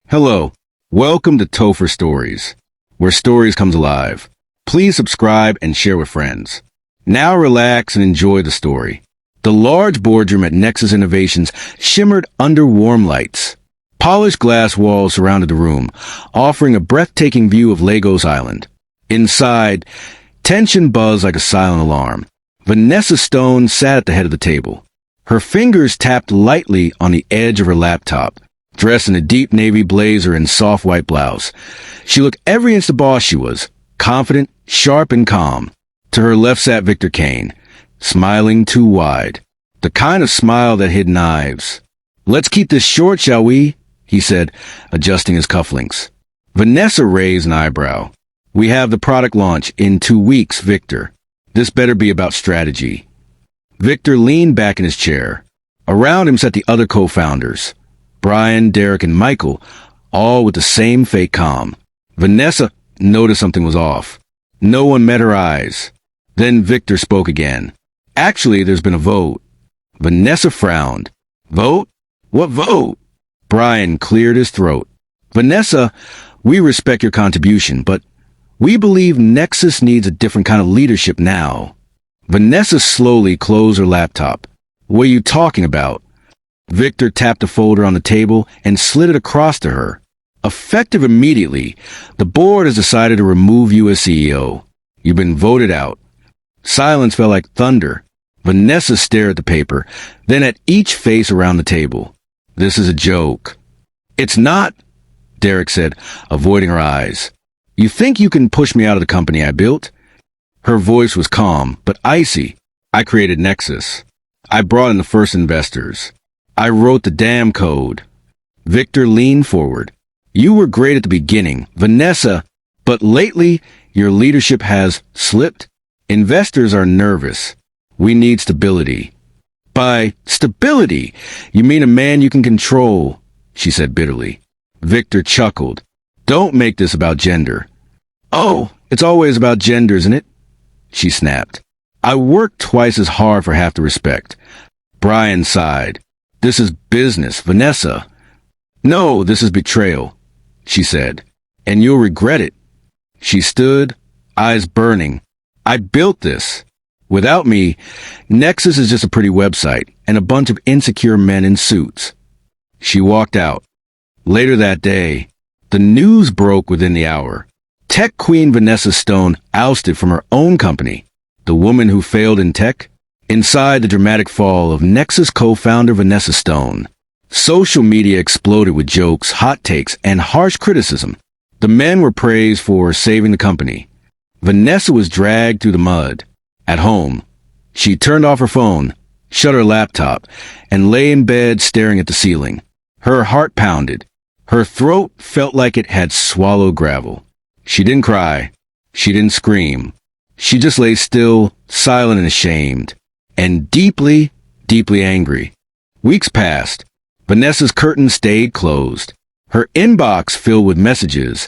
Hello, welcome to TOPHER'S Stories, where stories comes alive. Please subscribe and share with friends. Now relax and enjoy the story. The large boardroom at Nexus Innovations shimmered under warm lights. Polished glass walls surrounded the room, offering a breathtaking view of Lagos Island. Inside, tension buzzed like a silent alarm. Vanessa Stone sat at the head of the table. Her fingers tapped lightly on the edge of her laptop. Dressed in a deep navy blazer and soft white blouse, she looked every inch the boss she was, confident, sharp, and calm. To her left sat Victor Kane, smiling too wide, the kind of smile that hid knives. "Let's keep this short, shall we?" he said, adjusting his cufflinks. Vanessa raised an eyebrow. "We have the product launch in 2 weeks, Victor. This better be about strategy." Victor leaned back in his chair. Around him sat the other co-founders, Brian, Derek, and Michael, all with the same fake calm. Vanessa noticed something was off. No one met her eyes. Then Victor spoke again. "Actually, there's been a vote." Vanessa frowned. "Vote? What vote?" Brian cleared his throat. "Vanessa, we respect your contribution, but we believe Nexus needs a different kind of leadership now." Vanessa slowly closed her laptop. "What are you talking about?" Victor tapped a folder on the table and slid it across to her. "Effective immediately, the board has decided to remove you as CEO. You've been voted out." Silence fell like thunder. Vanessa stared at the paper, then at each face around the table. "This is a joke." "It's not," Derek said, avoiding her eyes. "You think you can push me out of the company I built?" Her voice was calm, but icy. "I created Nexus. I brought in the first investors. I wrote the damn code." Victor leaned forward. "You were great at the beginning, Vanessa, but lately your leadership has slipped. Investors are nervous. We need stability." "By stability, you mean a man you can control," she said bitterly. Victor chuckled. "Don't make this about gender." "Oh, it's always about gender, isn't it?" she snapped. "I worked twice as hard for half the respect." Brian sighed. "This is business, Vanessa." "No, this is betrayal," she said. "And you'll regret it." She stood, eyes burning. "I built this. Without me, Nexus is just a pretty website and a bunch of insecure men in suits." She walked out. Later that day, the news broke within the hour. Tech queen Vanessa Stone ousted from her own company. The woman who failed in tech? Inside the dramatic fall of Nexus co-founder Vanessa Stone. Social media exploded with jokes, hot takes, and harsh criticism. The men were praised for saving the company. Vanessa was dragged through the mud. At home, she turned off her phone, shut her laptop, and lay in bed staring at the ceiling. Her heart pounded. Her throat felt like it had swallowed gravel. She didn't cry. She didn't scream. She just lay still, silent and ashamed, and deeply, deeply angry. Weeks passed. Vanessa's curtain stayed closed. Her inbox filled with messages,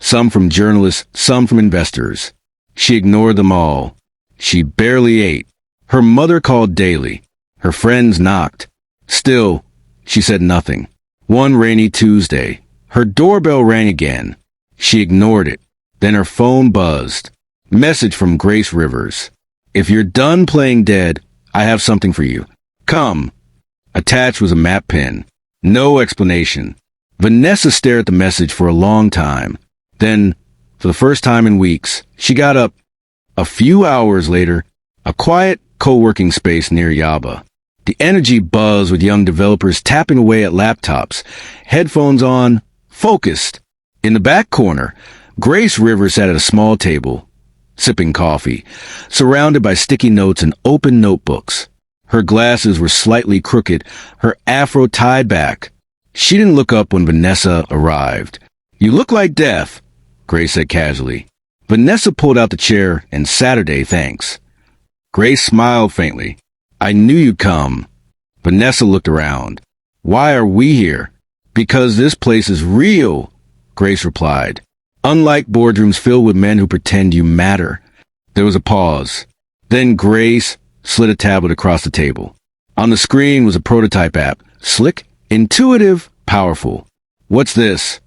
some from journalists, some from investors. She ignored them all. She barely ate. Her mother called daily. Her friends knocked. Still, she said nothing. One rainy Tuesday, her doorbell rang again. She ignored it. Then her phone buzzed. Message from Grace Rivers. "If you're done playing dead, I have something for you. Come." Attached was a map pin. No explanation. Vanessa stared at the message for a long time. Then, for the first time in weeks, she got up. A few hours later, a quiet co-working space near Yaba. The energy buzzed with young developers tapping away at laptops, headphones on, focused. In the back corner, Grace Rivers sat at a small table, sipping coffee, surrounded by sticky notes and open notebooks. Her glasses were slightly crooked, her afro tied back. She didn't look up when Vanessa arrived. "You look like death," Grace said casually. Vanessa pulled out the chair and "Saturday, thanks." Grace smiled faintly. "I knew you'd come." Vanessa looked around. "Why are we here?" "Because this place is real," Grace replied. "Unlike boardrooms filled with men who pretend you matter." There was a pause. Then Grace slid a tablet across the table. On the screen was a prototype app, slick, intuitive, powerful. What's this?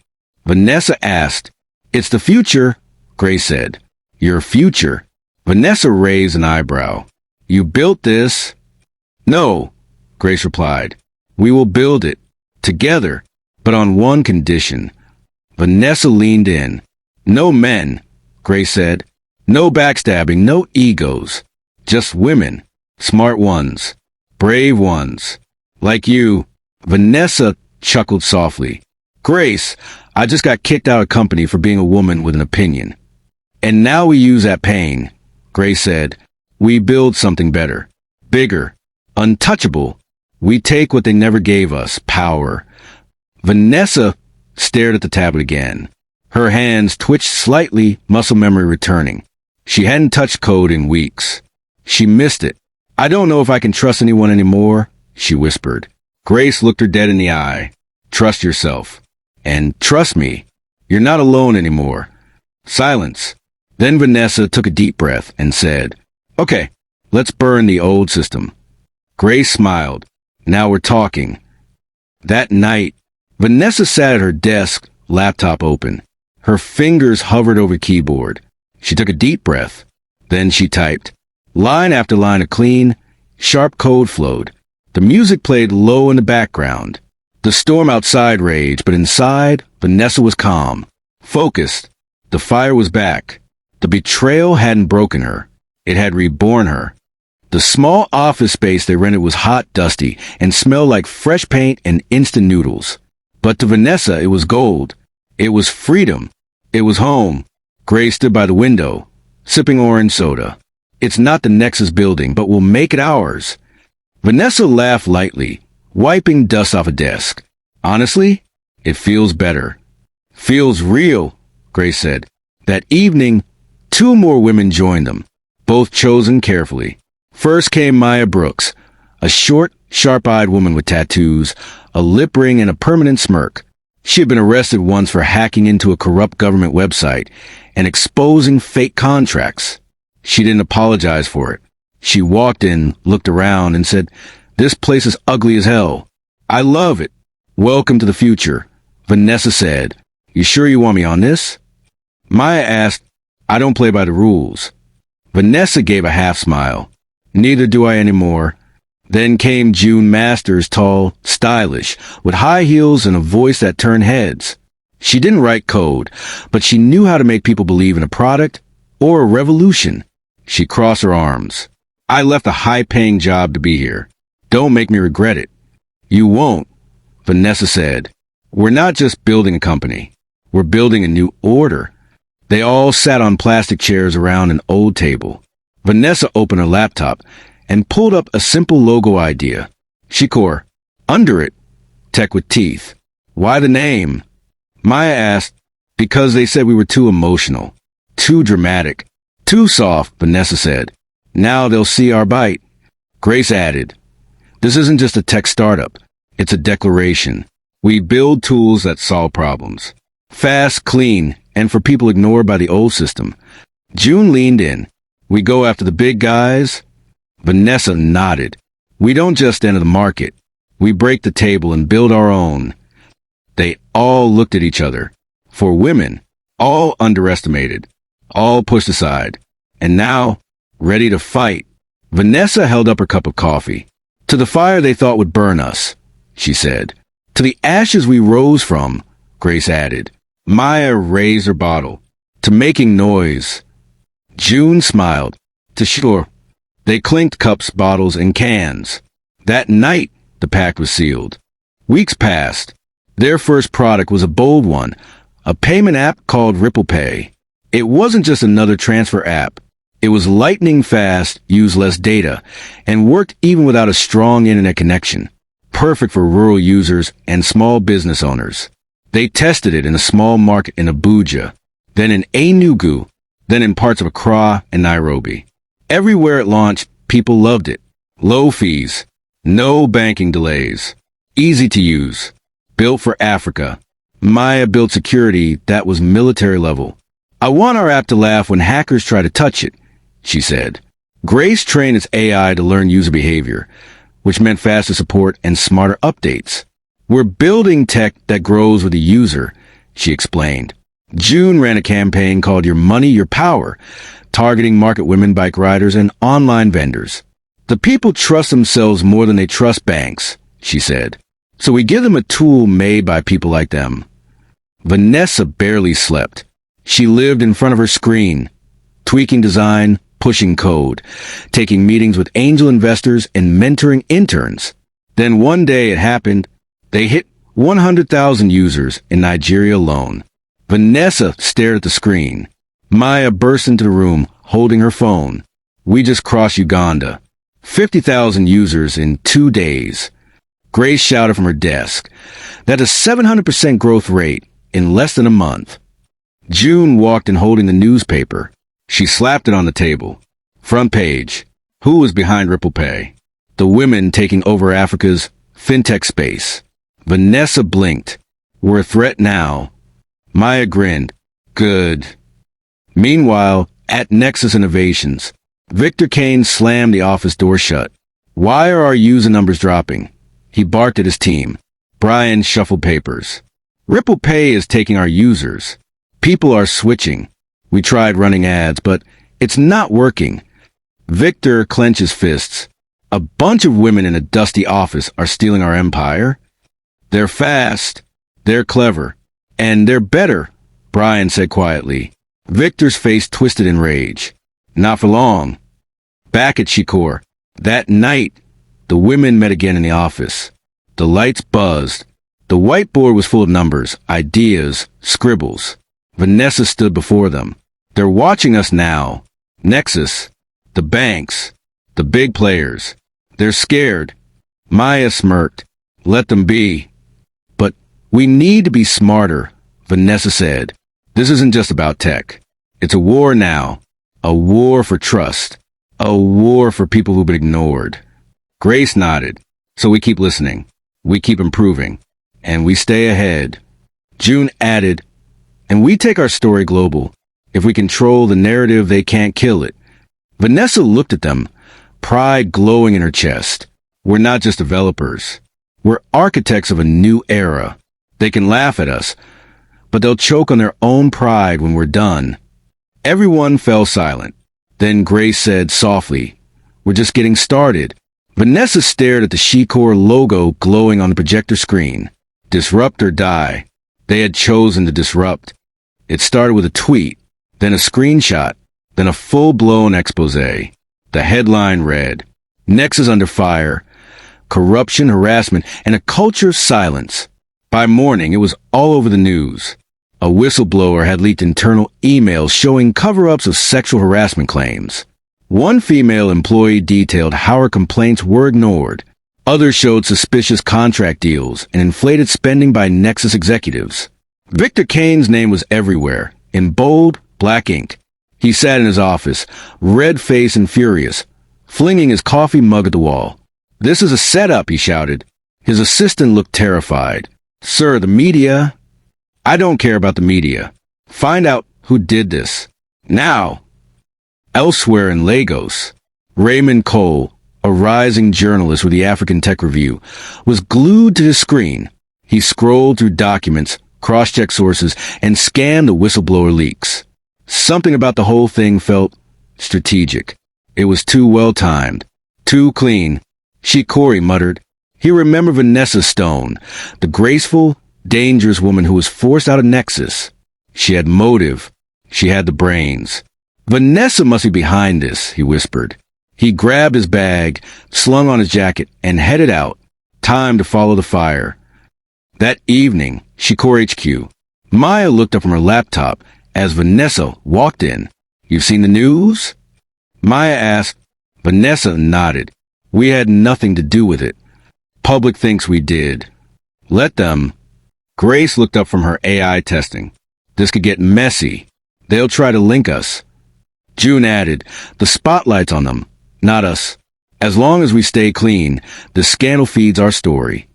Vanessa asked. It's the future, Grace said. Your future? Vanessa raised an eyebrow. You built this? No, Grace replied. We will build it. Together. But on one condition. Vanessa leaned in. No men, Grace said. No backstabbing, no egos. Just women. Smart ones. Brave ones. Like you. Vanessa chuckled softly. Grace, I just got kicked out of company for being a woman with an opinion. And now we use that pain, Grace said. We build something better. Bigger. Untouchable. We take what they never gave us, power. Vanessa stared at the tablet again. Her hands twitched slightly, muscle memory returning. She hadn't touched code in weeks. She missed it. I don't know if I can trust anyone anymore, she whispered. Grace looked her dead in the eye. Trust yourself. And trust me, you're not alone anymore. Silence. Then Vanessa took a deep breath and said, Okay, let's burn the old system. Grace smiled. Now we're talking. That night, Vanessa sat at her desk, laptop open. Her fingers hovered over the keyboard. She took a deep breath. Then she typed. Line after line of clean, sharp code flowed. The music played low in the background. The storm outside raged, but inside, Vanessa was calm, focused. The fire was back. The betrayal hadn't broken her. It had reborn her. The small office space they rented was hot, dusty, and smelled like fresh paint and instant noodles. But to Vanessa, it was gold. It was freedom. It was home. Grace stood by the window, sipping orange soda. It's not the Nexus building, but we'll make it ours. Vanessa laughed lightly, wiping dust off a desk. Honestly, it feels better. Feels real, Grace said. That evening, 2 more women joined them, both chosen carefully. First came Maya Brooks, a short, sharp-eyed woman with tattoos, a lip ring, and a permanent smirk. She had been arrested once for hacking into a corrupt government website and exposing fake contracts. She didn't apologize for it. She walked in, looked around, and said, This place is ugly as hell. I love it. Welcome to the future. Vanessa said, You sure you want me on this? Maya asked, I don't play by the rules. Vanessa gave a half smile. Neither do I anymore. Then came June Masters, tall, stylish, with high heels and a voice that turned heads. She didn't write code, but she knew how to make people believe in a product or a revolution. She crossed her arms. I left a high-paying job to be here. Don't make me regret it. You won't, Vanessa said. We're not just building a company. We're building a new order. They all sat on plastic chairs around an old table. Vanessa opened her laptop and pulled up a simple logo idea. Shikor. Under it, Tech with teeth. Why the name? Maya asked, Because they said we were too emotional, too dramatic, too soft, Vanessa said. Now they'll see our bite. Grace added, This isn't just a tech startup. It's a declaration. We build tools that solve problems. Fast, clean, and for people ignored by the old system. June leaned in. We go after the big guys? Vanessa nodded. We don't just enter the market. We break the table and build our own. They all looked at each other. For women, all underestimated, all pushed aside. And now, ready to fight. Vanessa held up her cup of coffee. To the fire they thought would burn us, she said. To the ashes we rose from, Grace added. Maya raised her bottle. To making noise. June smiled. To sure. They clinked cups, bottles, and cans. That night, the pact was sealed. Weeks passed. Their first product was a bold one, a payment app called Ripple Pay. It wasn't just another transfer app. It was lightning fast, used less data, and worked even without a strong internet connection. Perfect for rural users and small business owners. They tested it in a small market in Abuja, then in Enugu, then in parts of Accra and Nairobi. Everywhere it launched, people loved it. Low fees, no banking delays, easy to use, built for Africa. Maya built security that was military level. I want our app to laugh when hackers try to touch it, she said. Grace trained its AI to learn user behavior, which meant faster support and smarter updates. We're building tech that grows with the user, she explained. June ran a campaign called Your Money, Your Power, targeting market women bike riders and online vendors. The people trust themselves more than they trust banks, she said. So we give them a tool made by people like them. Vanessa barely slept. She lived in front of her screen, tweaking design, pushing code, taking meetings with angel investors and mentoring interns. Then one day it happened. They hit 100,000 users in Nigeria alone. Vanessa stared at the screen. Maya burst into the room, holding her phone. We just crossed Uganda. 50,000 users in 2 days. Grace shouted from her desk. That's a 700% growth rate in less than a month. June walked in holding the newspaper. She slapped it on the table. Front page. Who was behind Ripple Pay? The women taking over Africa's fintech space. Vanessa blinked. We're a threat now. Maya grinned. Good. Meanwhile, at Nexus Innovations, Victor Kane slammed the office door shut. Why are our user numbers dropping? He barked at his team. Brian shuffled papers. Ripple Pay is taking our users. People are switching. We tried running ads, but it's not working. Victor clenched his fists. A bunch of women in a dusty office are stealing our empire. They're fast, they're clever, and they're better, Brian said quietly. Victor's face twisted in rage. Not for long. Back at Shikor, that night, the women met again in the office. The lights buzzed. The whiteboard was full of numbers, ideas, scribbles. Vanessa stood before them. They're watching us now. Nexus, the banks, the big players. They're scared. Maya smirked. Let them be. But we need to be smarter, Vanessa said. This isn't just about tech. It's a war now. A war for trust. A war for people who've been ignored. Grace nodded. So we keep listening. We keep improving. And we stay ahead. June added, and we take our story global. If we control the narrative, they can't kill it. Vanessa looked at them, pride glowing in her chest. We're not just developers. We're architects of a new era. They can laugh at us, but they'll choke on their own pride when we're done. Everyone fell silent. Then Grace said softly, we're just getting started. Vanessa stared at the Shikor logo glowing on the projector screen. Disrupt or die. They had chosen to disrupt. It started with a tweet, then a screenshot, then a full-blown expose. The headline read, Nexus under fire, corruption, harassment, and a culture of silence. By morning, it was all over the news. A whistleblower had leaked internal emails showing cover-ups of sexual harassment claims. One female employee detailed how her complaints were ignored. Others showed suspicious contract deals and inflated spending by Nexus executives. Victor Kane's name was everywhere, in bold, black ink. He sat in his office, red-faced and furious, flinging his coffee mug at the wall. This is a setup, he shouted. His assistant looked terrified. Sir, the media... I don't care about the media. Find out who did this. Now. Elsewhere in Lagos, Raymond Cole, a rising journalist with the African Tech Review, was glued to his screen. He scrolled through documents, cross-checked sources, and scanned the whistleblower leaks. Something about the whole thing felt strategic. It was too well-timed, too clean. Shikori muttered. He remembered Vanessa Stone, the graceful, dangerous woman who was forced out of Nexus. She had motive. She had the brains. Vanessa must be behind this, he whispered. He grabbed his bag, slung on his jacket, and headed out. Time to follow the fire. That evening, Shikor HQ. Maya looked up from her laptop as Vanessa walked in. You've seen the news? Maya asked. Vanessa nodded. We had nothing to do with it. Public thinks we did. Let them. Grace looked up from her AI testing. This could get messy. They'll try to link us. June added, the spotlight's on them, not us. As long as we stay clean, the scandal feeds our story.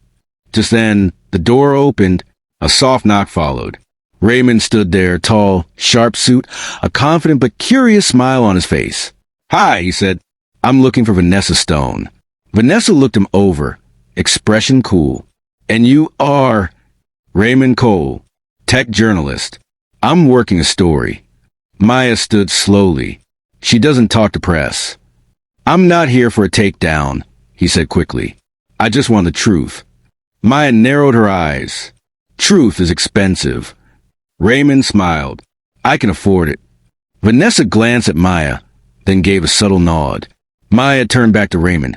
Just then, the door opened. A soft knock followed. Raymond stood there, tall, sharp suit, a confident but curious smile on his face. Hi, he said. I'm looking for Vanessa Stone. Vanessa looked him over, expression cool. And you are Raymond Cole, tech journalist. I'm working a story. Maya stood slowly. She doesn't talk to press. I'm not here for a takedown, he said quickly. I just want the truth. Maya narrowed her eyes. Truth is expensive. Raymond smiled. I can afford it. Vanessa glanced at Maya, then gave a subtle nod. Maya turned back to Raymond,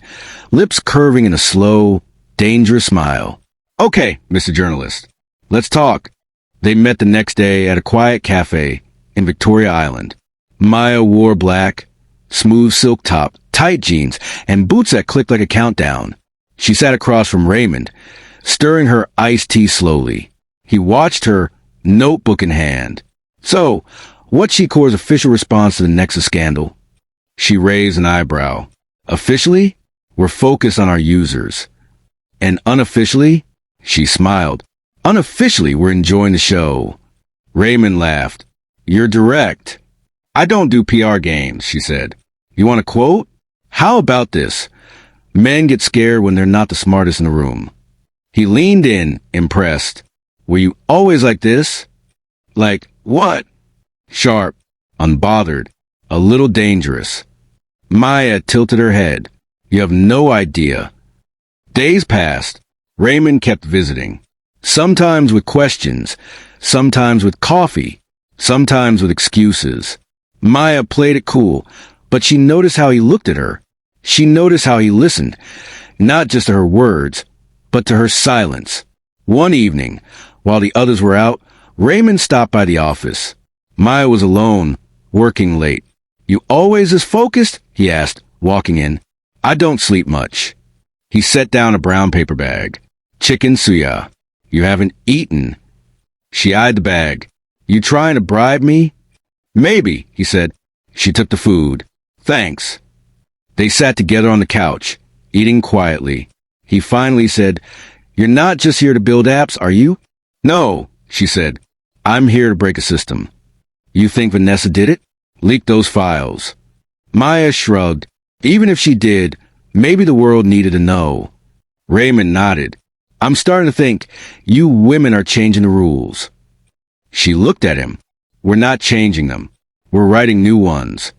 lips curving in a slow, dangerous smile. Okay, Mr. Journalist, let's talk. They met the next day at a quiet cafe in Victoria Island. Maya wore black, smooth silk top, tight jeans, and boots that clicked like a countdown. She sat across from Raymond, stirring her iced tea slowly. He watched her, notebook in hand. So, what's She-Core's official response to the Nexus scandal? She raised an eyebrow. Officially, we're focused on our users. And unofficially, she smiled. Unofficially, we're enjoying the show. Raymond laughed. You're direct. I don't do PR games, she said. You want a quote? How about this? Men get scared when they're not the smartest in the room. He leaned in, impressed. Were you always like this? Like what? Sharp, unbothered, a little dangerous. Maya tilted her head. You have no idea. Days passed. Raymond kept visiting. Sometimes with questions, sometimes with coffee, sometimes with excuses. Maya played it cool, but she noticed how he looked at her. She noticed how he listened, not just to her words, but to her silence. One evening, while the others were out, Raymond stopped by the office. Maya was alone, working late. You always as focused? He asked, walking in. I don't sleep much. He set down a brown paper bag. Chicken suya. You haven't eaten. She eyed the bag. You trying to bribe me? Maybe, he said. She took the food. Thanks. They sat together on the couch, eating quietly. He finally said, You're not just here to build apps, are you? No, she said. I'm here to break a system. You think Vanessa did it? Leaked those files. Maya shrugged. Even if she did, maybe the world needed to know. Raymond nodded. I'm starting to think you women are changing the rules. She looked at him. We're not changing them. We're writing new ones.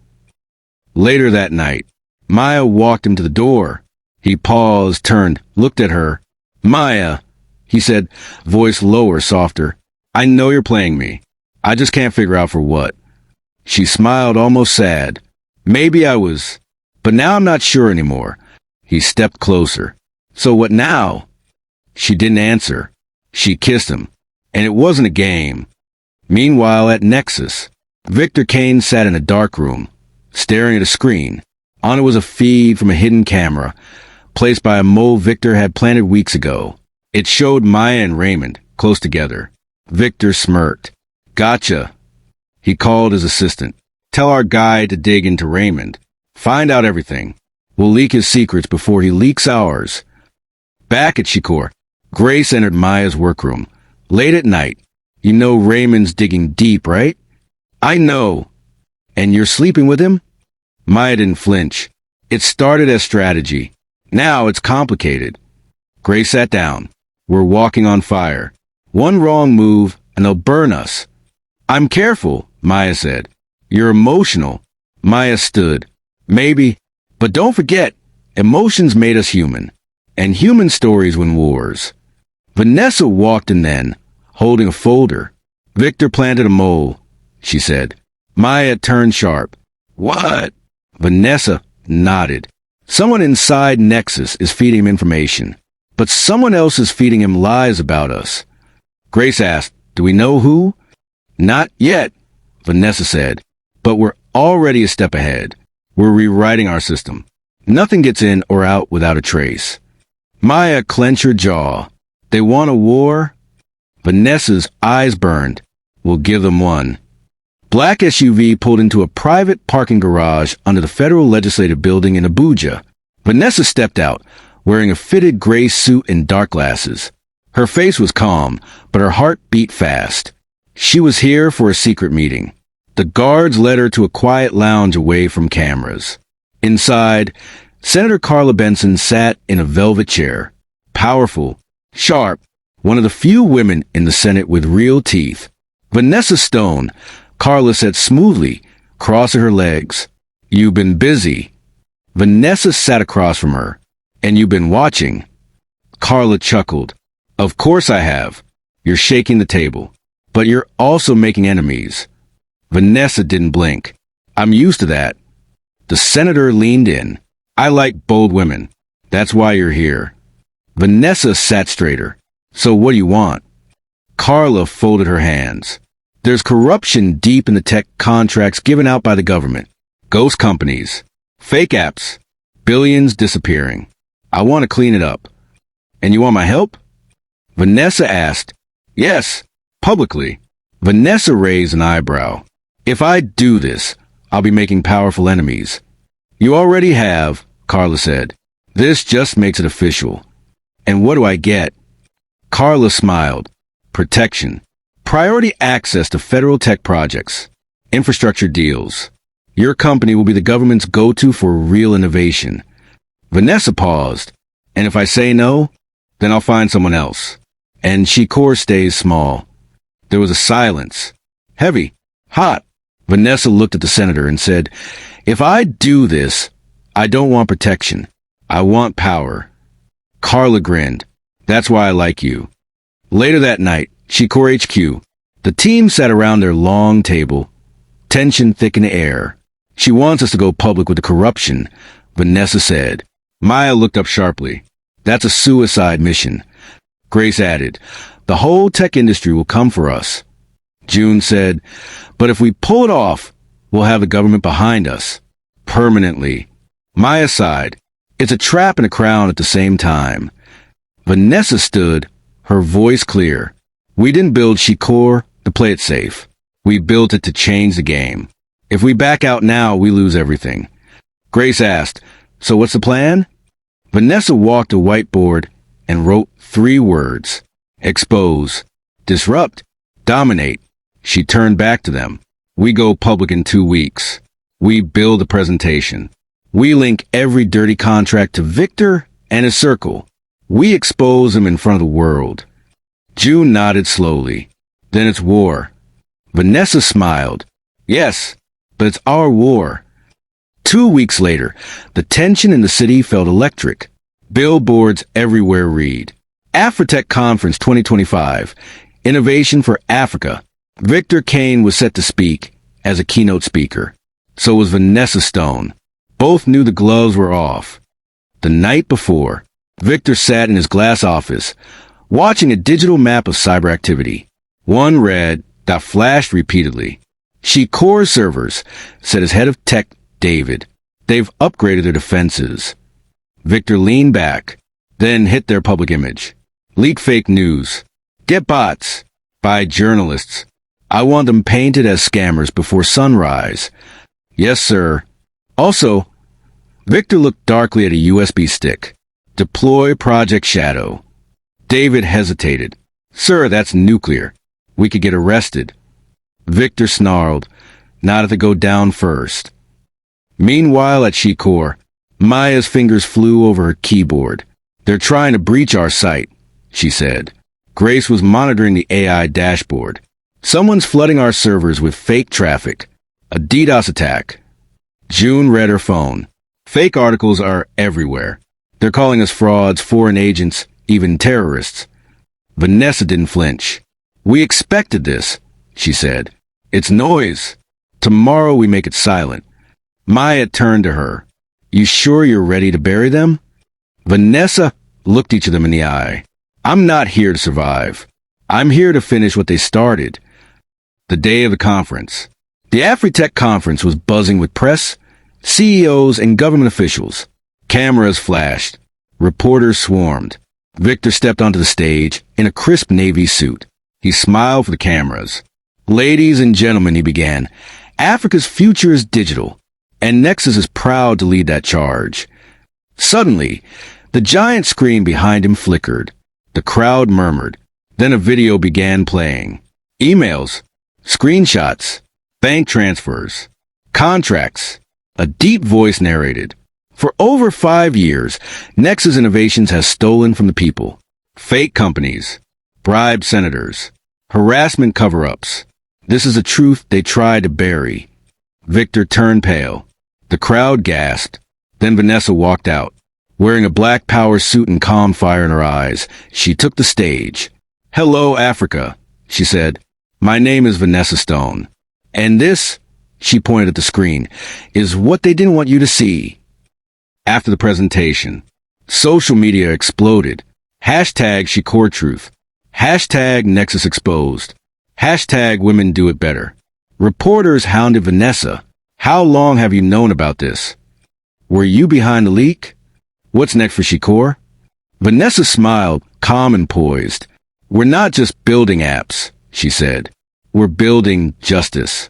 Later that night, Maya walked him to the door. He paused, turned, looked at her. Maya, he said, voice lower, softer. I know you're playing me. I just can't figure out for what. She smiled, almost sad. Maybe I was, but now I'm not sure anymore. He stepped closer. So what now? She didn't answer. She kissed him. And it wasn't a game. Meanwhile, at Nexus, Victor Kane sat in a dark room, staring at a screen. On it was a feed from a hidden camera, placed by a mole Victor had planted weeks ago. It showed Maya and Raymond, close together. Victor smirked. Gotcha. He called his assistant. Tell our guy to dig into Raymond. Find out everything. We'll leak his secrets before he leaks ours. Back at She-Core, Grace entered Maya's workroom. Late at night. You know Raymond's digging deep, right? I know. And you're sleeping with him? Maya didn't flinch. It started as strategy. Now it's complicated. Grace sat down. We're walking on fire. One wrong move, and they'll burn us. I'm careful, Maya said. You're emotional. Maya stood. Maybe. But don't forget, emotions made us human. And human stories win wars. Vanessa walked in then, holding a folder. Victor planted a mole, she said. Maya turned sharp. What? Vanessa nodded. Someone inside Nexus is feeding him information, but someone else is feeding him lies about us. Grace asked, Do we know who? Not yet, Vanessa said, but we're already a step ahead. We're rewriting our system. Nothing gets in or out without a trace. Maya clenched her jaw. They want a war? Vanessa's eyes burned. We'll give them one. Black SUV pulled into a private parking garage under the federal legislative building in Abuja. Vanessa stepped out, wearing a fitted gray suit and dark glasses. Her face was calm, but her heart beat fast. She was here for a secret meeting. The guards led her to a quiet lounge away from cameras. Inside, Senator Carla Benson sat in a velvet chair. Powerful, Sharp, one of the few women in the Senate with real teeth. Vanessa Stone, Carla said smoothly, crossing her legs. You've been busy. Vanessa sat across from her. And you've been watching. Carla chuckled. Of course I have. You're shaking the table. But you're also making enemies. Vanessa didn't blink. I'm used to that. The senator leaned in. I like bold women. That's why you're here. Vanessa sat straighter. So what do you want? Carla folded her hands. There's corruption deep in the tech contracts given out by the government. Ghost companies. Fake apps. Billions disappearing. I want to clean it up. And you want my help? Vanessa asked. Yes, publicly. Vanessa raised an eyebrow. If I do this, I'll be making powerful enemies. You already have, Carla said. This just makes it official. And what do I get? Carla smiled. Protection. Priority access to federal tech projects. Infrastructure deals. Your company will be the government's go-to for real innovation. Vanessa paused. And if I say no, then I'll find someone else. And Shikor stays small. There was a silence. Heavy. Hot. Vanessa looked at the senator and said, If I do this, I don't want protection. I want power. Carla grinned. That's why I like you. Later that night, Shikor HQ. The team sat around their long table. Tension thick in the air. She wants us to go public with the corruption, Vanessa said. Maya looked up sharply. That's a suicide mission. Grace added, the whole tech industry will come for us. June said, but if we pull it off, we'll have the government behind us. Permanently. Maya sighed. It's a trap and a crown at the same time. Vanessa stood, her voice clear. We didn't build Shikor to play it safe. We built it to change the game. If we back out now, we lose everything. Grace asked, so what's the plan? Vanessa walked a whiteboard and wrote 3 words. Expose. Disrupt. Dominate. She turned back to them. We go public in 2 weeks. We build a presentation. We link every dirty contract to Victor and his circle. We expose him in front of the world. June nodded slowly. Then it's war. Vanessa smiled. Yes, but it's our war. 2 weeks later, the tension in the city felt electric. Billboards everywhere read, Afrotech Conference 2025, Innovation for Africa. Victor Kane was set to speak as a keynote speaker. So was Vanessa Stone. Both knew the gloves were off. The night before, Victor sat in his glass office, watching a digital map of cyber activity. One red that flashed repeatedly. Shikor servers, said his head of tech, David. They've upgraded their defenses. Victor leaned back, then hit their public image. Leak fake news. Get bots. By journalists. I want them painted as scammers before sunrise. Yes, sir. Also, Victor looked darkly at a USB stick. Deploy Project Shadow. David hesitated. Sir, that's nuclear. We could get arrested. Victor snarled. Not if they go down first. Meanwhile at Shikor, Maya's fingers flew over her keyboard. They're trying to breach our site, she said. Grace was monitoring the AI dashboard. Someone's flooding our servers with fake traffic. A DDoS attack. June read her phone. Fake articles are everywhere. They're calling us frauds, foreign agents, even terrorists. Vanessa didn't flinch. We expected this, she said. It's noise. Tomorrow we make it silent. Maya turned to her. You sure you're ready to bury them? Vanessa looked each of them in the eye. I'm not here to survive. I'm here to finish what they started. The day of the conference. The Afrotech conference was buzzing with press, CEOs, and government officials. Cameras flashed. Reporters swarmed. Victor stepped onto the stage in a crisp navy suit. He smiled for the cameras. Ladies and gentlemen, he began, Africa's future is digital, and Nexus is proud to lead that charge. Suddenly, the giant screen behind him flickered. The crowd murmured. Then a video began playing. Emails, screenshots, bank transfers, contracts. A deep voice narrated. For over 5 years, Nexus Innovations has stolen from the people. Fake companies, bribed senators, harassment cover-ups. This is a truth they tried to bury. Victor turned pale. The crowd gasped. Then Vanessa walked out. Wearing a black power suit and calm fire in her eyes, she took the stage. "Hello, Africa," she said. "My name is Vanessa Stone. And this," she pointed at the screen, "is what they didn't want you to see." After the presentation, social media exploded. Hashtag #SheCoreTruth. Hashtag Nexus Exposed. Hashtag Women Do It Better. Reporters hounded Vanessa. "How long have you known about this? Were you behind the leak? What's next for SheCore?" Vanessa smiled, calm and poised. "We're not just building apps," she said. "We're building justice."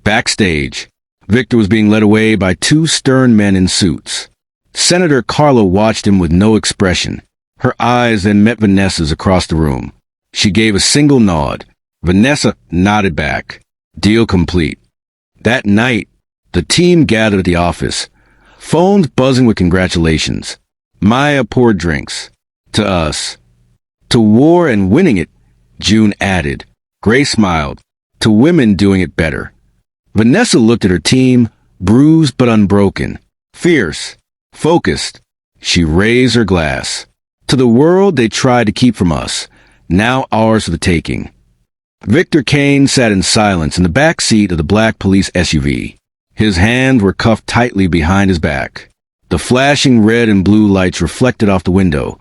Backstage, Victor was being led away by two stern men in suits. Senator Carla watched him with no expression. Her eyes then met Vanessa's across the room. She gave a single nod. Vanessa nodded back. Deal complete. That night, the team gathered at the office, phones buzzing with congratulations. Maya poured drinks. "To us." "To war and winning it," June added. Grace smiled. "To women doing it better." Vanessa looked at her team, bruised but unbroken. Fierce. Focused. She raised her glass. "To the world they tried to keep from us, now ours for the taking." Victor Kane sat in silence in the back seat of the black police SUV. His hands were cuffed tightly behind his back. The flashing red and blue lights reflected off the window,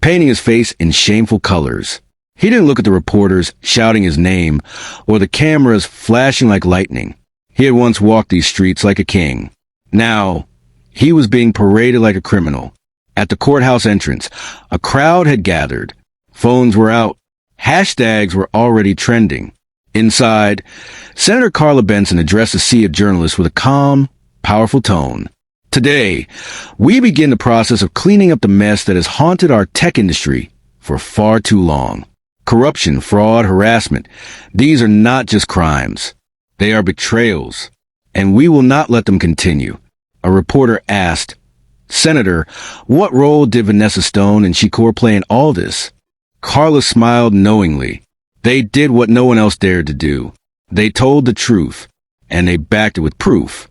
painting his face in shameful colors. He didn't look at the reporters shouting his name or the cameras flashing like lightning. He had once walked these streets like a king. Now, he was being paraded like a criminal. At the courthouse entrance, a crowd had gathered. Phones were out. Hashtags were already trending. Inside, Senator Carla Benson addressed a sea of journalists with a calm, powerful tone. "Today, we begin the process of cleaning up the mess that has haunted our tech industry for far too long. Corruption, fraud, harassment, these are not just crimes. They are betrayals, and we will not let them continue." A reporter asked, "Senator, what role did Vanessa Stone and SheCore play in all this?" Carla smiled knowingly. "They did what no one else dared to do. They told the truth, and they backed it with proof."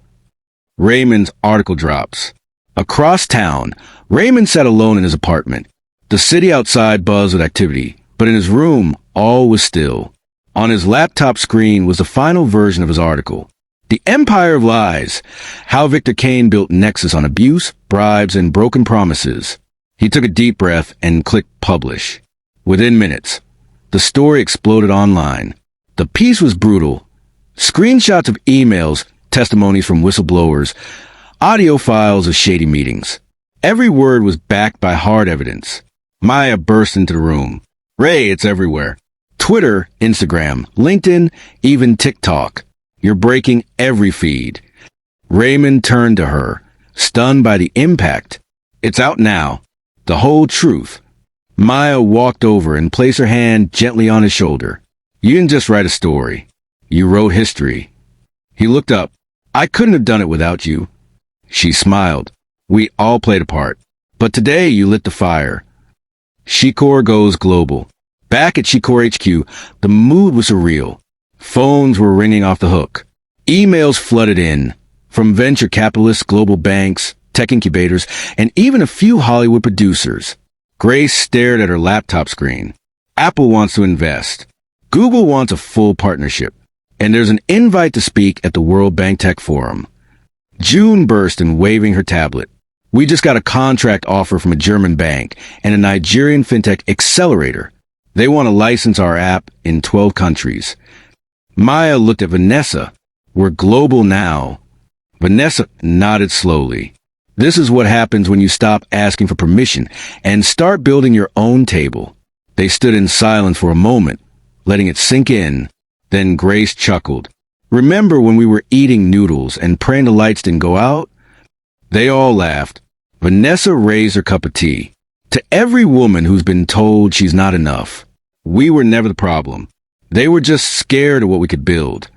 Raymond's article drops. Across town, Raymond sat alone in his apartment. The city outside buzzed with activity, but in his room, all was still. On his laptop screen was the final version of his article. "The Empire of Lies: How Victor Kane Built Nexus on Abuse, Bribes, and Broken Promises." He took a deep breath and clicked publish. Within minutes, the story exploded online. The piece was brutal. Screenshots of emails, testimonies from whistleblowers, audio files of shady meetings. Every word was backed by hard evidence. Maya burst into the room. "Ray, it's everywhere. Twitter, Instagram, LinkedIn, even TikTok. You're breaking every feed." Raymond turned to her, stunned by the impact. "It's out now. The whole truth." Maya walked over and placed her hand gently on his shoulder. "You didn't just write a story. You wrote history." He looked up. "I couldn't have done it without you." She smiled. "We all played a part. But today you lit the fire." SheCore goes global. Back at SheCore HQ, the mood was surreal. Phones were ringing off the hook. Emails flooded in, from venture capitalists, global banks, tech incubators, and even a few Hollywood producers. Grace stared at her laptop screen. Apple wants to invest. Google wants a full partnership. And there's an invite to speak at the World Bank Tech Forum. June burst in waving her tablet. "We just got a contract offer from a German bank and a Nigerian fintech accelerator. They want to license our app in 12 countries. Maya looked at Vanessa. "We're global now." Vanessa nodded slowly. "This is what happens when you stop asking for permission and start building your own table." They stood in silence for a moment, letting it sink in. Then Grace chuckled. "Remember when we were eating noodles and praying the lights didn't go out?" They all laughed. Vanessa raised her cup of tea. "To every woman who's been told she's not enough, we were never the problem. They were just scared of what we could build."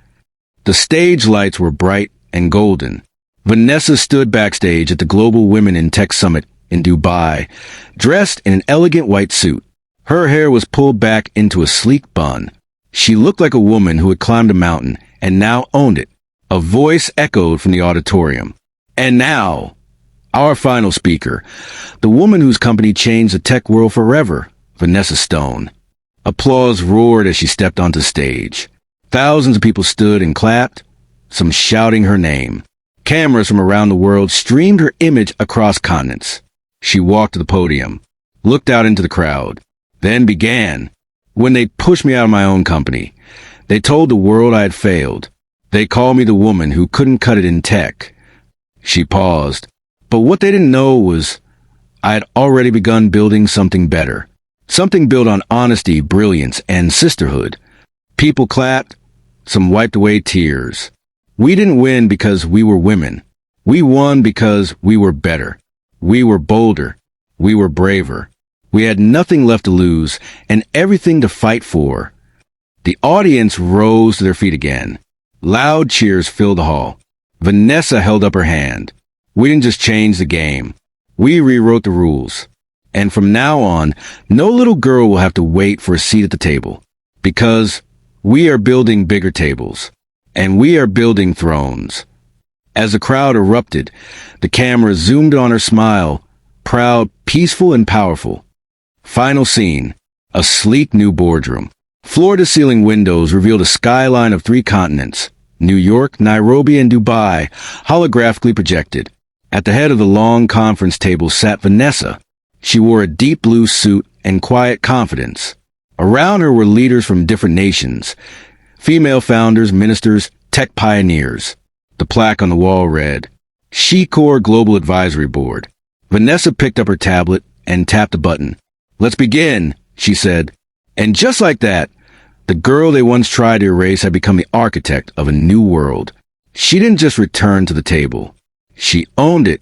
The stage lights were bright and golden. Vanessa stood backstage at the Global Women in Tech Summit in Dubai, dressed in an elegant white suit. Her hair was pulled back into a sleek bun. She looked like a woman who had climbed a mountain and now owned it. A voice echoed from the auditorium. And now, our final speaker, the woman whose company changed the tech world forever, Vanessa Stone. Applause roared as she stepped onto stage. Thousands of people stood and clapped, some shouting her name. Cameras from around the world streamed her image across continents. She walked to the podium, looked out into the crowd, then began. When they pushed me out of my own company, they told the world I had failed. They called me the woman who couldn't cut it in tech. She paused, but what they didn't know was I had already begun building something better. Something built on honesty, brilliance, and sisterhood. People clapped, some wiped away tears. We didn't win because we were women. We won because we were better. We were bolder. We were braver. We had nothing left to lose and everything to fight for. The audience rose to their feet again. Loud cheers filled the hall. Vanessa held up her hand. We didn't just change the game. We rewrote the rules. And from now on, no little girl will have to wait for a seat at the table. Because we are building bigger tables. And we are building thrones. As the crowd erupted, the camera zoomed on her smile, proud, peaceful, and powerful. Final scene, a sleek new boardroom. Floor-to-ceiling windows revealed a skyline of 3 continents, New York, Nairobi, and Dubai, holographically projected. At the head of the long conference table sat Vanessa. She wore a deep blue suit and quiet confidence. Around her were leaders from different nations, female founders, ministers, tech pioneers. The plaque on the wall read, SheCore Global Advisory Board. Vanessa picked up her tablet and tapped a button. Let's begin, she said. And just like that, the girl they once tried to erase had become the architect of a new world. She didn't just return to the table. She owned it